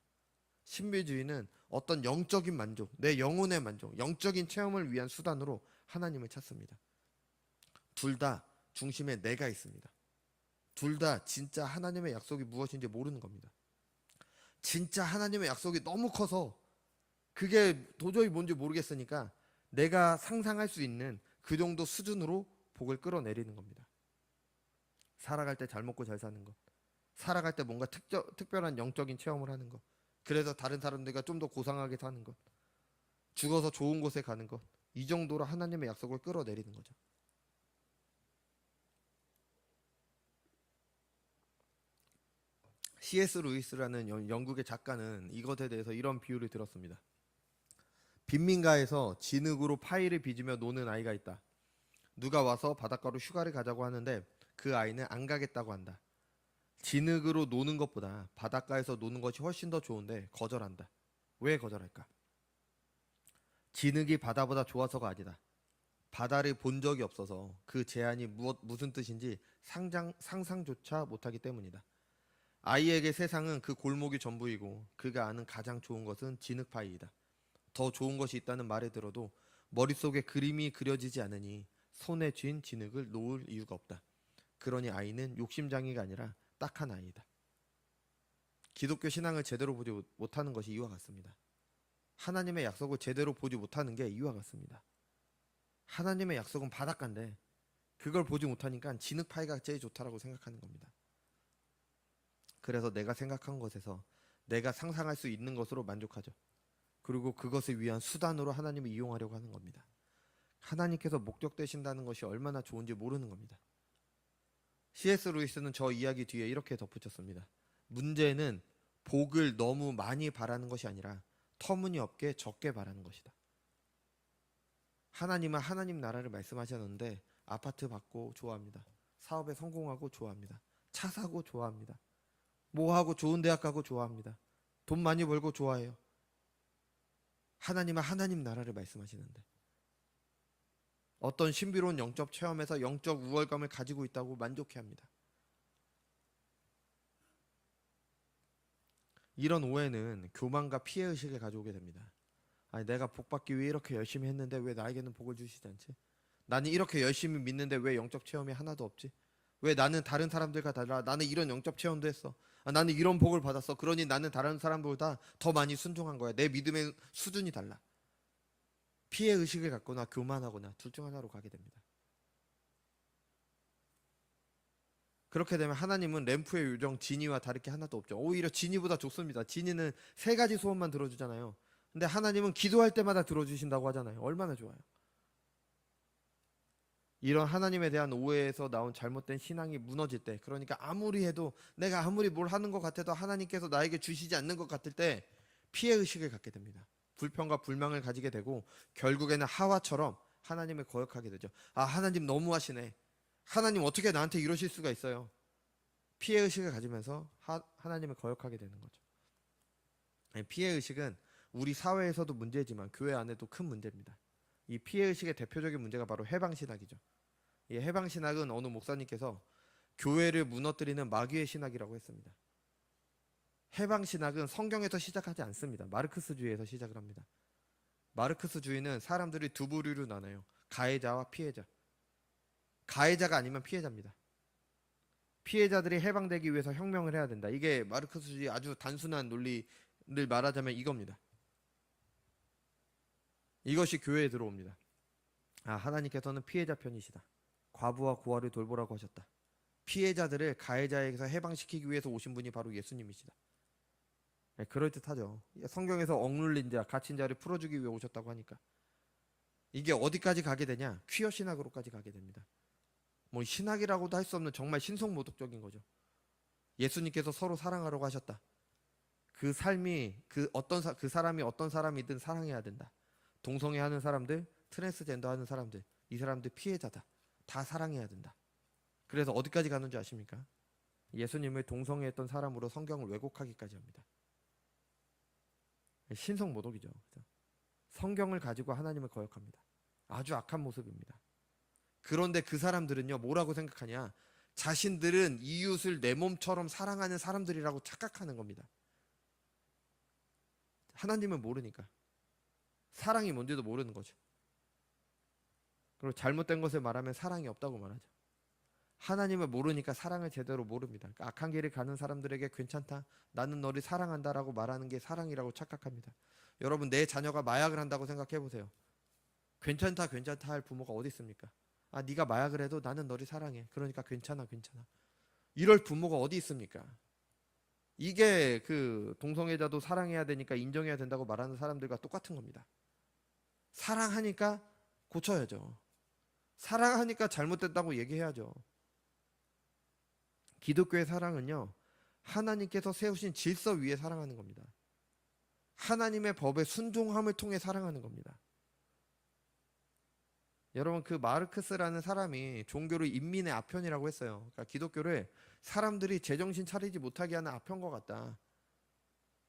A: 신비주의는 어떤 영적인 만족, 내 영혼의 만족, 영적인 체험을 위한 수단으로 하나님을 찾습니다. 둘 다 중심에 내가 있습니다. 둘 다 진짜 하나님의 약속이 무엇인지 모르는 겁니다. 진짜 하나님의 약속이 너무 커서 그게 도저히 뭔지 모르겠으니까 내가 상상할 수 있는 그 정도 수준으로 복을 끌어내리는 겁니다. 살아갈 때 잘 먹고 잘 사는 것, 살아갈 때 뭔가 특별한 영적인 체험을 하는 것, 그래서 다른 사람들과 좀 더 고상하게 사는 것, 죽어서 좋은 곳에 가는 것, 이 정도로 하나님의 약속을 끌어내리는 거죠. C.S. 루이스라는 영국의 작가는 이것에 대해서 이런 비유를 들었습니다. 빈민가에서 진흙으로 파이를 빚으며 노는 아이가 있다. 누가 와서 바닷가로 휴가를 가자고 하는데 그 아이는 안 가겠다고 한다. 진흙으로 노는 것보다 바닷가에서 노는 것이 훨씬 더 좋은데 거절한다. 왜 거절할까? 진흙이 바다보다 좋아서가 아니다. 바다를 본 적이 없어서 그 제안이 무슨 뜻인지 상상조차 못하기 때문이다. 아이에게 세상은 그 골목이 전부이고 그가 아는 가장 좋은 것은 진흙파이이다. 더 좋은 것이 있다는 말을 들어도 머릿속에 그림이 그려지지 않으니 손에 쥔 진흙을 놓을 이유가 없다. 그러니 아이는 욕심장이가 아니라 딱한 아이다. 기독교 신앙을 제대로 보지 못하는 것이 이와 같습니다. 하나님의 약속을 제대로 보지 못하는 게 이와 같습니다. 하나님의 약속은 바닷가인데 그걸 보지 못하니까 진흙파이가 제일 좋다라고 생각하는 겁니다. 그래서 내가 생각한 것에서 내가 상상할 수 있는 것으로 만족하죠. 그리고 그것을 위한 수단으로 하나님을 이용하려고 하는 겁니다. 하나님께서 목적 되신다는 것이 얼마나 좋은지 모르는 겁니다. C.S. 루이스는 저 이야기 뒤에 이렇게 덧붙였습니다. 문제는 복을 너무 많이 바라는 것이 아니라 터무니없게 적게 바라는 것이다. 하나님은 하나님 나라를 말씀하셨는데 아파트 받고 좋아합니다. 사업에 성공하고 좋아합니다. 차 사고 좋아합니다. 뭐 하고 좋은 대학 가고 좋아합니다. 돈 많이 벌고 좋아해요. 하나님은 하나님 나라를 말씀하시는데 어떤 신비로운 영적 체험에서 영적 우월감을 가지고 있다고 만족해합니다. 이런 오해는 교만과 피해의식을 가져오게 됩니다. 아니, 내가 복받기 위해 이렇게 열심히 했는데 왜 나에게는 복을 주시지 않지? 나는 이렇게 열심히 믿는데 왜 영적 체험이 하나도 없지? 왜 나는 다른 사람들과 달라? 나는 이런 영적 체험도 했어. 나는 이런 복을 받았어. 그러니 나는 다른 사람보다 더 많이 순종한 거야. 내 믿음의 수준이 달라. 피해의식을 갖거나 교만하거나 둘 중 하나로 가게 됩니다. 그렇게 되면 하나님은 램프의 요정 지니와 다를 게 하나도 없죠. 오히려 지니보다 좋습니다. 지니는 3가지 소원만 들어주잖아요. 근데 하나님은 기도할 때마다 들어주신다고 하잖아요. 얼마나 좋아요. 이런 하나님에 대한 오해에서 나온 잘못된 신앙이 무너질 때, 그러니까 아무리 해도 내가 아무리 뭘 하는 것 같아도 하나님께서 나에게 주시지 않는 것 같을 때 피해의식을 갖게 됩니다. 불평과 불만을 가지게 되고 결국에는 하와처럼 하나님을 거역하게 되죠. 아, 하나님 너무하시네. 하나님 어떻게 나한테 이러실 수가 있어요. 피해의식을 가지면서 하나님을 거역하게 되는 거죠. 피해의식은 우리 사회에서도 문제지만 교회 안에도 큰 문제입니다. 이 피해의식의 대표적인 문제가 바로 해방신학이죠. 이 해방신학은 어느 목사님께서 교회를 무너뜨리는 마귀의 신학이라고 했습니다. 해방신학은 성경에서 시작하지 않습니다. 마르크스주의에서 시작을 합니다. 마르크스주의는 사람들이 두 부류로 나눠요. 가해자와 피해자. 가해자가 아니면 피해자입니다. 피해자들이 해방되기 위해서 혁명을 해야 된다. 이게 마르크스주의 아주 단순한 논리를 말하자면 이겁니다. 이것이 교회에 들어옵니다. 아, 하나님께서는 피해자 편이시다. 과부와 고아를 돌보라고 하셨다. 피해자들을 가해자에게서 해방시키기 위해서 오신 분이 바로 예수님이시다. 네, 그럴듯하죠. 성경에서 억눌린 자, 갇힌 자를 풀어주기 위해 오셨다고 하니까. 이게 어디까지 가게 되냐? 퀴어 신학으로까지 가게 됩니다. 뭐 신학이라고도 할 수 없는 정말 신성모독적인 거죠. 예수님께서 서로 사랑하라고 하셨다. 그 삶이 그 사람이 어떤 사람이든 사랑해야 된다. 동성애 하는 사람들, 트랜스젠더 하는 사람들, 이 사람들 피해자다. 다 사랑해야 된다. 그래서 어디까지 가는 줄 아십니까? 예수님을 동성애했던 사람으로 성경을 왜곡하기까지 합니다. 신성모독이죠. 성경을 가지고 하나님을 거역합니다. 아주 악한 모습입니다. 그런데 그 사람들은요, 뭐라고 생각하냐? 자신들은 이웃을 내 몸처럼 사랑하는 사람들이라고 착각하는 겁니다. 하나님은 모르니까. 사랑이 뭔지도 모르는 거죠. 그리고 잘못된 것을 말하면 사랑이 없다고 말하죠. 하나님을 모르니까 사랑을 제대로 모릅니다. 그러니까 악한 길을 가는 사람들에게 괜찮다, 나는 너를 사랑한다라고 말하는 게 사랑이라고 착각합니다. 여러분, 내 자녀가 마약을 한다고 생각해 보세요. 괜찮다 괜찮다 할 부모가 어디 있습니까? 아, 네가 마약을 해도 나는 너를 사랑해. 그러니까 괜찮아 괜찮아. 이럴 부모가 어디 있습니까? 이게 그 동성애자도 사랑해야 되니까 인정해야 된다고 말하는 사람들과 똑같은 겁니다. 사랑하니까 고쳐야죠. 사랑하니까 잘못됐다고 얘기해야죠. 기독교의 사랑은요, 하나님께서 세우신 질서 위에 사랑하는 겁니다. 하나님의 법에 순종함을 통해 사랑하는 겁니다. 여러분, 그 마르크스라는 사람이 종교를 인민의 아편이라고 했어요. 그러니까 기독교를 사람들이 제정신 차리지 못하게 하는 아편과 같다.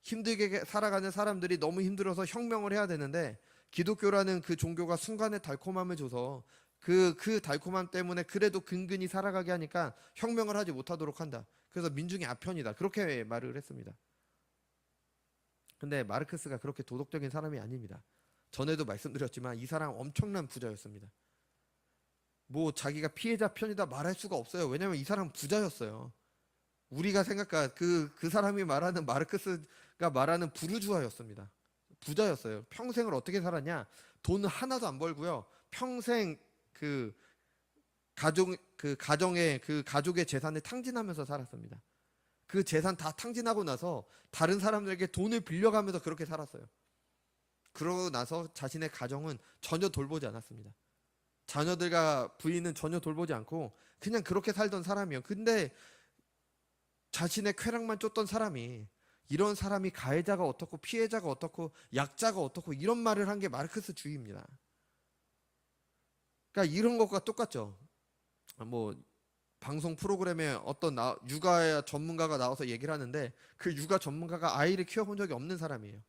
A: 힘들게 살아가는 사람들이 너무 힘들어서 혁명을 해야 되는데 기독교라는 그 종교가 순간의 달콤함을 줘서 그 달콤함 때문에 그래도 근근히 살아가게 하니까 혁명을 하지 못하도록 한다. 그래서 민중의 아편이다. 그렇게 말을 했습니다. 근데 마르크스가 그렇게 도덕적인 사람이 아닙니다. 전에도 말씀드렸지만 이 사람 엄청난 부자였습니다. 뭐 자기가 피해자 편이다 말할 수가 없어요. 왜냐면 이 사람 부자였어요. 우리가 생각한 그 사람이 말하는 마르크스가 말하는 부르주아였습니다. 부자였어요. 평생을 어떻게 살았냐? 돈 하나도 안 벌고요. 평생 가족의 재산을 탕진하면서 살았습니다. 그 재산 다 탕진하고 나서 다른 사람들에게 돈을 빌려가면서 그렇게 살았어요. 그러고 나서 자신의 가정은 전혀 돌보지 않았습니다. 자녀들과 부인은 전혀 돌보지 않고 그냥 그렇게 살던 사람이에요. 근데 자신의 쾌락만 쫓던 사람이, 이런 사람이 가해자가 어떻고 피해자가 어떻고 약자가 어떻고 이런 말을 한 게 마르크스주의입니다. 그러니까 이런 것과 똑같죠. 뭐 방송 프로그램에 어떤 육아 전문가가 나와서 얘기를 하는데 그 육아 전문가가 아이를 키워본 적이 없는 사람이에요.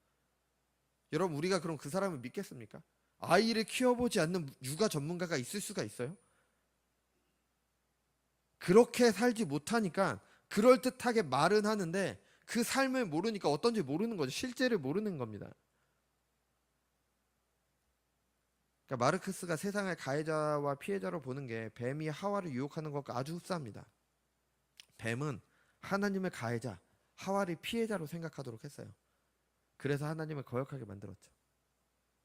A: 여러분, 우리가 그럼 그 사람을 믿겠습니까? 아이를 키워보지 않는 육아 전문가가 있을 수가 있어요? 그렇게 살지 못하니까 그럴듯하게 말은 하는데 그 삶을 모르니까 어떤지 모르는 거죠. 실제를 모르는 겁니다. 그러니까 마르크스가 세상을 가해자와 피해자로 보는 게 뱀이 하와를 유혹하는 것과 아주 흡사합니다. 뱀은 하나님의 가해자, 하와를 피해자로 생각하도록 했어요. 그래서 하나님을 거역하게 만들었죠.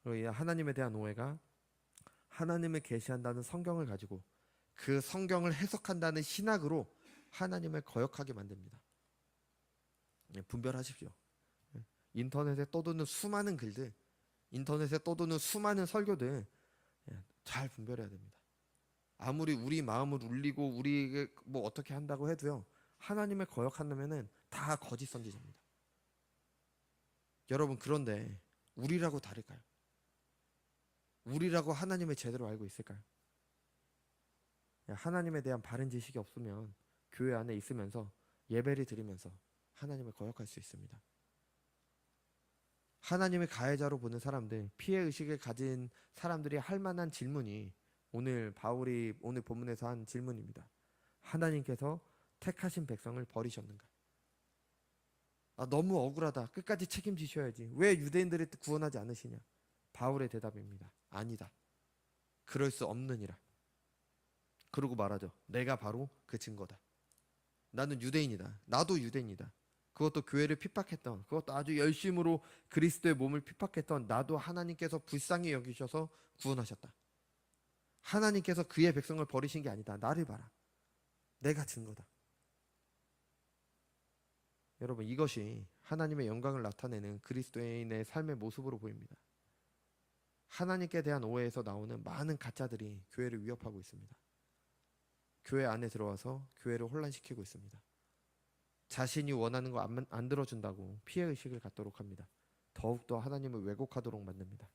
A: 그리고 이 하나님에 대한 오해가 하나님을 계시한다는 성경을 가지고 그 성경을 해석한다는 신학으로 하나님을 거역하게 만듭니다. 분별하십시오. 인터넷에 떠도는 수많은 글들, 인터넷에 떠도는 수많은 설교들 잘 분별해야 됩니다. 아무리 우리 마음을 울리고 우리에게 뭐 어떻게 한다고 해도요, 하나님을 거역한다면은 다 거짓 선지자입니다. 여러분, 그런데 우리라고 다를까요? 우리라고 하나님을 제대로 알고 있을까요? 하나님에 대한 바른 지식이 없으면 교회 안에 있으면서 예배를 드리면서 하나님을 거역할 수 있습니다. 하나님을 가해자로 보는 사람들, 피해의식을 가진 사람들이 할 만한 질문이 오늘 바울이 오늘 본문에서 한 질문입니다. 하나님께서 택하신 백성을 버리셨는가? 너무 억울하다. 끝까지 책임지셔야지. 왜 유대인들을 구원하지 않으시냐? 바울의 대답입니다. 아니다. 그럴 수 없느니라. 그러고 말하죠. 내가 바로 그 증거다. 나는 유대인이다. 나도 유대인이다. 그것도 교회를 핍박했던, 그것도 아주 열심으로 그리스도의 몸을 핍박했던 나도 하나님께서 불쌍히 여기셔서 구원하셨다. 하나님께서 그의 백성을 버리신 게 아니다. 나를 봐라. 내가 증거다. 여러분, 이것이 하나님의 영광을 나타내는 그리스도인의 삶의 모습으로 보입니다. 하나님께 대한 오해에서 나오는 많은 가짜들이 교회를 위협하고 있습니다. 교회 안에 들어와서 교회를 혼란시키고 있습니다. 자신이 원하는 거 안 들어준다고 피해의식을 갖도록 합니다. 더욱더 하나님을 왜곡하도록 만듭니다.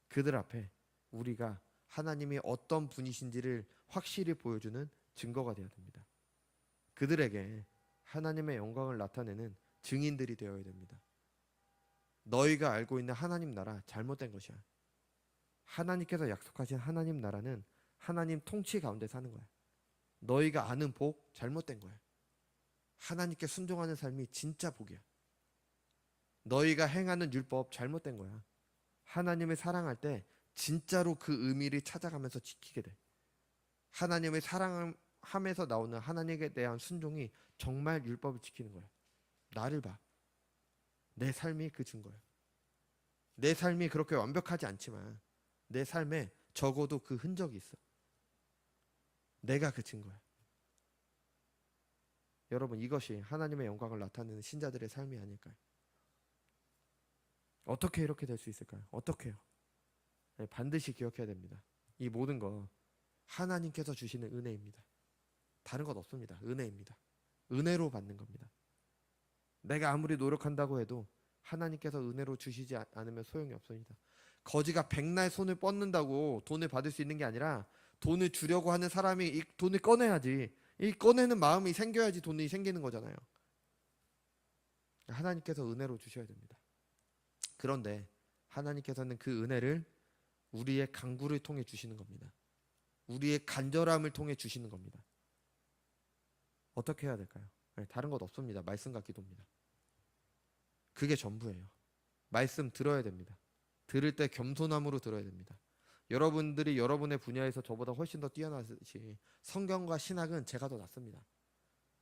A: 그들 앞에 우리가 하나님이 어떤 분이신지를 확실히 보여주는 증거가 되어야 됩니다. 그들에게 하나님의 영광을 나타내는 증인들이 되어야 됩니다. 너희가 알고 있는 하나님 나라 잘못된 것이야. 하나님께서 약속하신 하나님 나라는 하나님 통치 가운데 사는 거야. 너희가 아는 복 잘못된 거야. 하나님께 순종하는 삶이 진짜 복이야. 너희가 행하는 율법 잘못된 거야. 하나님을 사랑할 때 진짜로 그 의미를 찾아가면서 지키게 돼. 하나님을 사랑하면서 나오는 하나님에 대한 순종이 정말 율법을 지키는 거야. 나를 봐. 내 삶이 그 증거야. 내 삶이 그렇게 완벽하지 않지만 내 삶에 적어도 그 흔적이 있어. 내가 그 증거야. 여러분, 이것이 하나님의 영광을 나타내는 신자들의 삶이 아닐까요? 어떻게 이렇게 될 수 있을까요? 어떻게요? 반드시 기억해야 됩니다. 이 모든 거 하나님께서 주시는 은혜입니다. 다른 것 없습니다. 은혜입니다. 은혜로 받는 겁니다. 내가 아무리 노력한다고 해도 하나님께서 은혜로 주시지 않으면 소용이 없습니다. 거지가 백날 손을 뻗는다고 돈을 받을 수 있는 게 아니라 돈을 주려고 하는 사람이 이 돈을 꺼내야지, 이 꺼내는 마음이 생겨야지 돈이 생기는 거잖아요. 하나님께서 은혜로 주셔야 됩니다. 그런데 하나님께서는 그 은혜를 우리의 간구를 통해 주시는 겁니다. 우리의 간절함을 통해 주시는 겁니다. 어떻게 해야 될까요? 다른 것 없습니다. 말씀과 기도입니다. 그게 전부예요. 말씀 들어야 됩니다. 들을 때 겸손함으로 들어야 됩니다. 여러분들이 여러분의 분야에서 저보다 훨씬 더 뛰어나시 성경과 신학은 제가 더 낫습니다.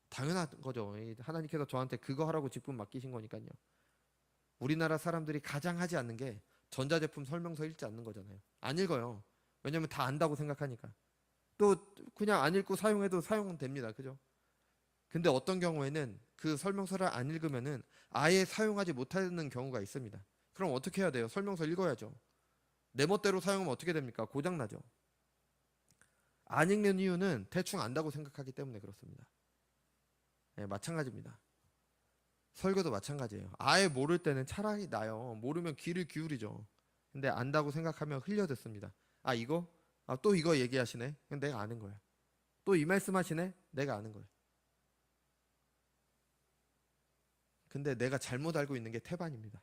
A: 당연한 거죠. 하나님께서 저한테 그거 하라고 직분 맡기신 거니까요. 우리나라 사람들이 가장 하지 않는 게 전자제품 설명서 읽지 않는 거잖아요. 안 읽어요. 왜냐면 다 안다고 생각하니까. 또 그냥 안 읽고 사용해도 사용은 됩니다. 그죠? 근데 어떤 경우에는 그 설명서를 안 읽으면은 아예 사용하지 못하는 경우가 있습니다. 그럼 어떻게 해야 돼요? 설명서 읽어야죠. 내 멋대로 사용하면 어떻게 됩니까? 고장나죠. 안 읽는 이유는 대충 안다고 생각하기 때문에 그렇습니다. 예, 마찬가지입니다. 설교도 마찬가지예요. 아예 모를 때는 차라리 나요. 모르면 귀를 기울이죠. 근데 안다고 생각하면 흘려 듣습니다. 아 이거? 아 또 이거 얘기하시네? 그럼 내가 아는 거야. 또 이 말씀하시네? 내가 아는 거야. 근데 내가 잘못 알고 있는 게 태반입니다.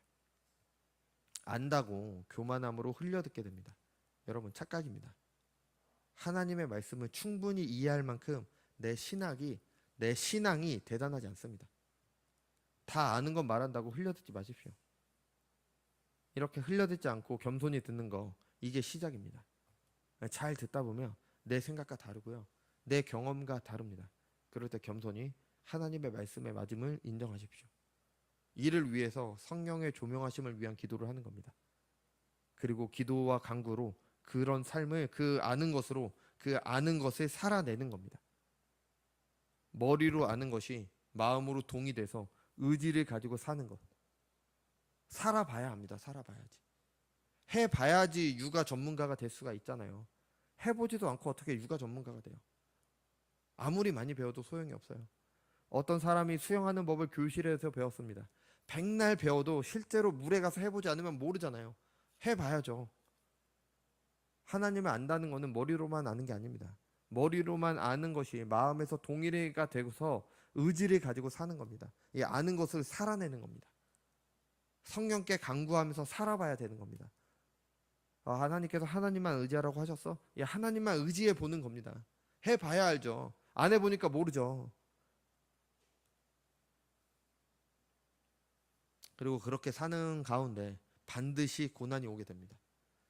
A: 안다고 교만함으로 흘려 듣게 됩니다. 여러분 착각입니다. 하나님의 말씀을 충분히 이해할 만큼 내 신앙이 대단하지 않습니다. 다 아는 건 말한다고 흘려듣지 마십시오. 이렇게 흘려듣지 않고 겸손히 듣는 거 이게 시작입니다. 잘 듣다 보면 내 생각과 다르고요. 내 경험과 다릅니다. 그럴 때 겸손히 하나님의 말씀에 맞음을 인정하십시오. 이를 위해서 성령의 조명하심을 위한 기도를 하는 겁니다. 그리고 기도와 간구로 그런 삶을 그 아는 것으로 그 아는 것을 살아내는 겁니다. 머리로 아는 것이 마음으로 동의돼서 의지를 가지고 사는 것. 살아봐야 합니다. 살아봐야지. 해봐야지 육아 전문가가 될 수가 있잖아요. 해보지도 않고 어떻게 육아 전문가가 돼요? 아무리 많이 배워도 소용이 없어요. 어떤 사람이 수영하는 법을 교실에서 배웠습니다. 백날 배워도 실제로 물에 가서 해보지 않으면 모르잖아요. 해봐야죠. 하나님을 안다는 것은 머리로만 아는 게 아닙니다. 머리로만 아는 것이 마음에서 동의가 되고서 의지를 가지고 사는 겁니다. 이 아는 것을 살아내는 겁니다. 성령께 간구하면서 살아봐야 되는 겁니다. 하나님께서 하나님만 의지하라고 하셨어? 하나님만 의지해 보는 겁니다. 해봐야 알죠. 안 해보니까 모르죠. 그리고 그렇게 사는 가운데 반드시 고난이 오게 됩니다.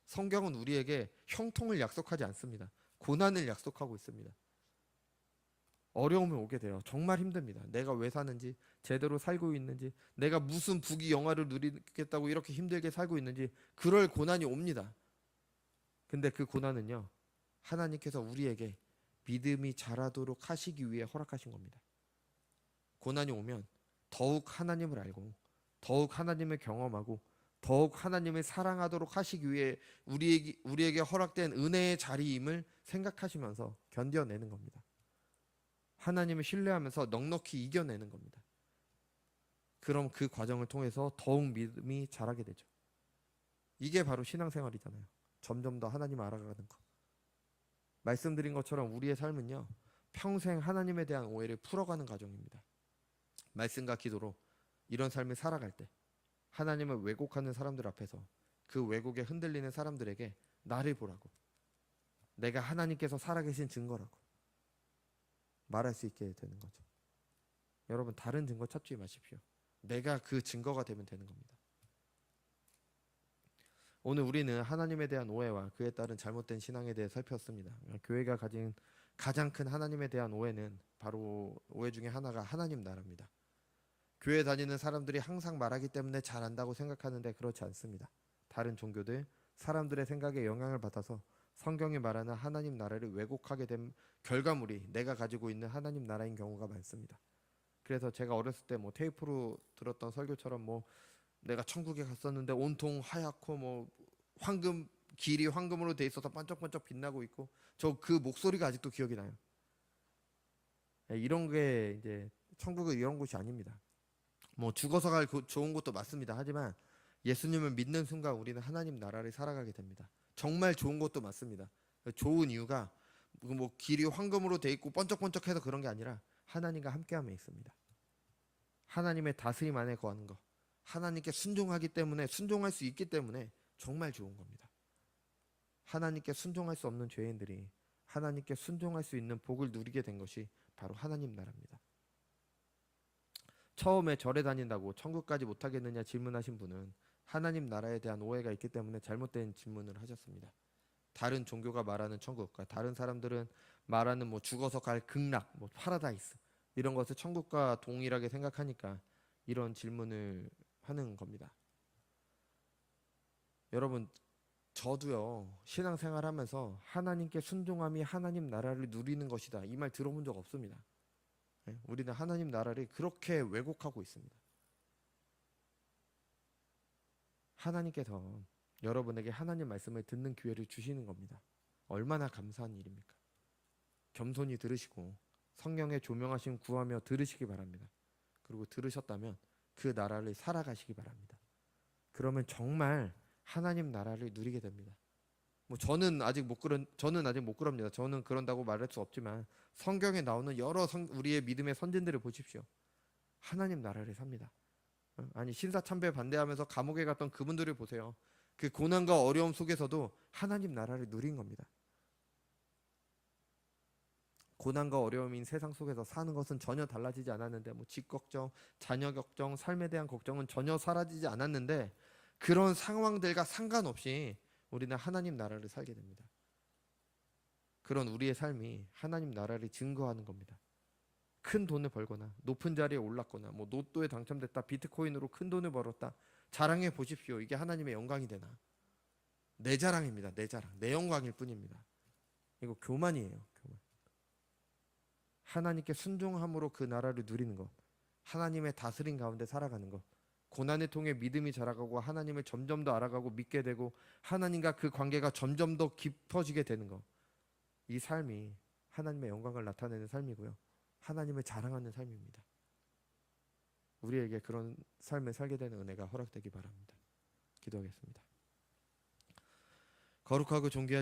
A: 성경은 우리에게 형통을 약속하지 않습니다. 고난을 약속하고 있습니다. 어려움이 오게 돼요. 정말 힘듭니다. 내가 왜 사는지, 제대로 살고 있는지, 내가 무슨 부귀 영화를 누리겠다고 이렇게 힘들게 살고 있는지 그럴 고난이 옵니다. 근데 그 고난은요, 하나님께서 우리에게 믿음이 자라도록 하시기 위해 허락하신 겁니다. 고난이 오면 더욱 하나님을 알고 더욱 하나님을 경험하고 더욱 하나님을 사랑하도록 하시기 위해 우리에게 허락된 은혜의 자리임을 생각하시면서 견뎌내는 겁니다. 하나님을 신뢰하면서 넉넉히 이겨내는 겁니다. 그럼 그 과정을 통해서 더욱 믿음이 자라게 되죠. 이게 바로 신앙생활이잖아요. 점점 더 하나님을 알아가는 것. 말씀드린 것처럼 우리의 삶은요, 평생 하나님에 대한 오해를 풀어가는 과정입니다. 말씀과 기도로 이런 삶을 살아갈 때 하나님을 왜곡하는 사람들 앞에서 그 왜곡에 흔들리는 사람들에게 나를 보라고, 내가 하나님께서 살아계신 증거라고 말할 수 있게 되는 거죠. 여러분 다른 증거 찾지 마십시오. 내가 그 증거가 되면 되는 겁니다. 오늘 우리는 하나님에 대한 오해와 그에 따른 잘못된 신앙에 대해 살폈습니다. 교회가 가진 가장 큰 하나님에 대한 오해는 바로 오해 중에 하나가 하나님 나라입니다. 교회 다니는 사람들이 항상 말하기 때문에 잘 안다고 생각하는데 그렇지 않습니다. 다른 종교들, 사람들의 생각에 영향을 받아서 성경이 말하는 하나님 나라를 왜곡하게 된 결과물이 내가 가지고 있는 하나님 나라인 경우가 많습니다. 그래서 제가 어렸을 때 뭐 테이프로 들었던 설교처럼 뭐 내가 천국에 갔었는데 온통 하얗고 뭐 황금 길이 황금으로 돼 있어서 반짝반짝 빛나고 있고 저 그 목소리가 아직도 기억이 나요. 이런 게 이제 천국은 이런 곳이 아닙니다. 뭐 죽어서 갈 좋은 것도 맞습니다. 하지만 예수님을 믿는 순간 우리는 하나님 나라를 살아가게 됩니다. 정말 좋은 것도 맞습니다. 좋은 이유가 뭐 길이 황금으로 돼 있고 번쩍번쩍해서 그런 게 아니라 하나님과 함께함에 있습니다. 하나님의 다스림 안에 거하는 것, 하나님께 순종하기 때문에 순종할 수 있기 때문에 정말 좋은 겁니다. 하나님께 순종할 수 없는 죄인들이 하나님께 순종할 수 있는 복을 누리게 된 것이 바로 하나님 나라입니다. 처음에 절에 다닌다고 천국까지 못하겠느냐 질문하신 분은 하나님 나라에 대한 오해가 있기 때문에 잘못된 질문을 하셨습니다. 다른 종교가 말하는 천국과 다른 사람들은 말하는 뭐 죽어서 갈 극락, 뭐 파라다이스 이런 것을 천국과 동일하게 생각하니까 이런 질문을 하는 겁니다. 여러분 저도요 신앙생활하면서 하나님께 순종함이 하나님 나라를 누리는 것이다 이 말 들어본 적 없습니다. 우리는 하나님 나라를 그렇게 왜곡하고 있습니다. 하나님께서 여러분에게 하나님 말씀을 듣는 기회를 주시는 겁니다. 얼마나 감사한 일입니까? 겸손히 들으시고 성령의 조명하심 구하며 들으시기 바랍니다. 그리고 들으셨다면 그 나라를 살아가시기 바랍니다. 그러면 정말 하나님 나라를 누리게 됩니다. 뭐 저는 아직 못 그럽니다. 저는 그런다고 말할 수 없지만 성경에 나오는 여러 우리의 믿음의 선진들을 보십시오. 하나님 나라를 삽니다. 아니 신사참배 반대하면서 감옥에 갔던 그분들을 보세요. 그 고난과 어려움 속에서도 하나님 나라를 누린 겁니다. 고난과 어려움인 세상 속에서 사는 것은 전혀 달라지지 않았는데 뭐 집 걱정, 자녀 걱정, 삶에 대한 걱정은 전혀 사라지지 않았는데 그런 상황들과 상관없이 우리는 하나님 나라를 살게 됩니다. 그런 우리의 삶이 하나님 나라를 증거하는 겁니다. 큰 돈을 벌거나 높은 자리에 올랐거나 뭐 로또에 당첨됐다, 비트코인으로 큰 돈을 벌었다 자랑해 보십시오. 이게 하나님의 영광이 되나? 내 자랑입니다. 내 자랑, 내 영광일 뿐입니다. 이거 교만이에요. 교만. 하나님께 순종함으로 그 나라를 누리는 것, 하나님의 다스림 가운데 살아가는 것, 고난을 통해 믿음이 자라가고 하나님을 점점 더 알아가고 믿게 되고 하나님과 그 관계가 점점 더 깊어지게 되는 것, 이 삶이 하나님의 영광을 나타내는 삶이고요, 하나님을 자랑하는 삶입니다. 우리에게 그런 삶을 살게 되는 은혜가 허락되기 바랍니다. 기도하겠습니다. 거룩하고 존귀하신